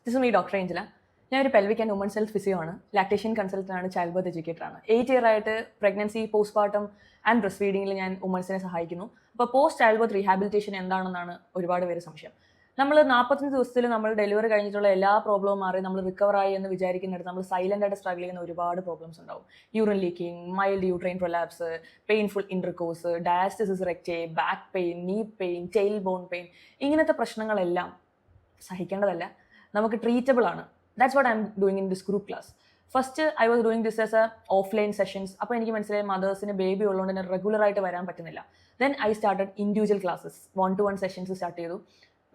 This me doctor Angela. ഞാനൊരു pelvic and women's health physio ആണ്, lactation consultant ആണ്, child birth എഡ്യൂക്കേറ്ററാണ്. 8 year ആയിട്ട് പ്രഗ്നൻസി, പോസ്റ്റ്പാർട്ടം ആൻഡ് ബ്രസ്റ്റ് ഫീഡിങ്ങിൽ ഞാൻ വുമൺസിനെ സഹായിക്കുന്നു. അപ്പോൾ പോസ്റ്റ് ചൈൽഡ് ബർത്ത് റീഹാബിലിറ്റേഷൻ എന്താണെന്നാണ് ഒരുപാട് പേര് സംശയം. നമ്മൾ 45 ദിവസത്തിൽ നമ്മൾ ഡെലിവറി കഴിഞ്ഞിട്ടുള്ള എല്ലാ പ്രോബ്ലവും മാറി നമ്മൾ റിക്കവറായി എന്ന് വിചാരിക്കുന്നിടത്ത് നമ്മൾ സൈലൻ്റ് ആയിട്ട് സ്ട്രഗിൾ ചെയ്യുന്ന ഒരുപാട് പ്രോബ്ലംസ് ഉണ്ടാവും. Urine leaking, mild uterine prolapse, painful intercourse, diastasis recti, back pain, knee pain, tail bone pain, ഇങ്ങനത്തെ പ്രശ്നങ്ങളെല്ലാം സഹിക്കേണ്ടതല്ല, നമുക്ക് ട്രീറ്റബിൾ ആണ്. That's what I am doing in this group class. First I was doing this as a offline sessions. അപ്പോൾ എനിക്ക് മനസ്സിലായി മദേഴ്സിന് baby ഉള്ളതുകൊണ്ട് തന്നെ റെഗുലറായിട്ട് വരാൻ പറ്റുന്നില്ല. Then I started individual classes, 1-to-1 sessions start ചെയ്തു.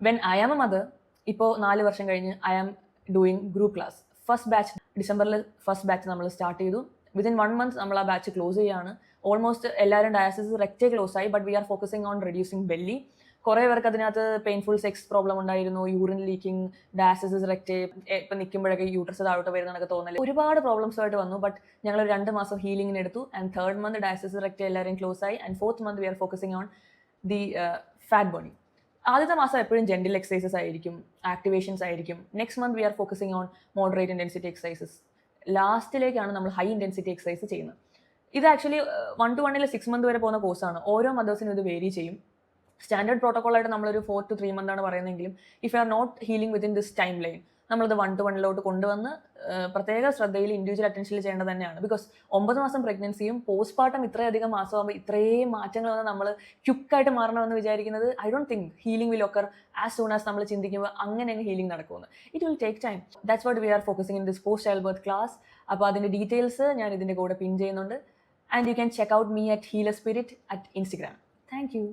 When I am a mother, ഇപ്പോൾ 4 വർഷം കഴിഞ്ഞ് I am doing group class. First batch ഡിസംബറിൽ ഫസ്റ്റ് ബാച്ച് നമ്മൾ സ്റ്റാർട്ട് ചെയ്തു. വിതിൻ 1 month നമ്മൾ ആ ബാച്ച് ക്ലോസ് ചെയ്യുകയാണ്. ഓൾമോസ്റ്റ് എല്ലാവരും ഡയാസിസ് റെക്റ്റേ ക്ലോസ് ആയി, but we are focusing on reducing belly. കുറേ പേർക്ക് അതിനകത്ത് പെയിൻഫുൾ സെക്സ് പ്രോബ്ലം ഉണ്ടായിരുന്നു, യൂറിൻ ലീക്കിംഗ്, ഡയാസിസ് റെക്റ്റേ, ഇപ്പം നിൽക്കുമ്പോഴൊക്കെ യൂട്രസ് താഴോട്ട് വരുന്നതൊക്കെ തോന്നല്, ഒരുപാട് പ്രോബ്ലംസുമായിട്ട് വന്നു. ബട്ട് ഞങ്ങൾ 2 മാസം ഹീലിംഗിന് എടുത്തു. ആൻഡ് 3rd month ഡയാസിസ് റെക്റ്റേ എല്ലാവരും ക്ലോസ് ആയി. And 4th month we are focusing on the fat burning. ആദ്യത്തെ മാസം എപ്പോഴും ജെൻറ്റിൽ എക്സസൈസസ് ആയിരിക്കും, ആക്ടിവേഷൻസ് ആയിരിക്കും. Next month we are focusing on moderate intensity exercises. ലാസ്റ്റിലേക്കാണ് നമ്മൾ ഹൈ ഇൻറ്റൻസിറ്റി എക്സസൈസ് ചെയ്യുന്നത്. ഇത് ആക്ച്വലി 1-to-1 6 month വരെ പോകുന്ന കോഴ്സാണ്. ഓരോ മദേഴ്സിനും ഇത് വേരി ചെയ്യും. സ്റ്റാൻഡേർഡ് പ്രോട്ടോക്കോളായിട്ട് നമ്മളൊരു 4 to 3 month ആണ് പറയുന്നതെങ്കിലും if you are not healing within this timeline, നമ്മളത് 1-to-1 കൊണ്ടുവന്ന് പ്രത്യേക ശ്രദ്ധയിൽ ഇൻഡിവിജ്വൽ അറ്റൻഷനിൽ ചെയ്യേണ്ടത് തന്നെയാണ്. ബിക്കോസ് 9 മാസം പ്രഗ്നൻസിയും പോസ്റ്റ്പാർട്ടം ഇത്രയധികം മാസമാകുമ്പോൾ ഇത്രയും മാറ്റങ്ങൾ വന്ന് നമ്മൾ ക്യുക്കായിട്ട് മാറണമെന്ന് വിചാരിക്കുന്നത് I don't think healing will occur as soon as നമ്മൾ ചിന്തിക്കുമ്പോൾ അങ്ങനെ ഹീലിംഗ് നടക്കുമെന്ന്. It will take time. That's what we are focusing in this post child birth class. അപ്പോൾ അതിൻ്റെ ഡീറ്റെയിൽസ് ഞാൻ ഇതിൻ്റെ കൂടെ പിൻ ചെയ്യുന്നുണ്ട്. And you can check out me at healer spirit at Instagram. Thank you.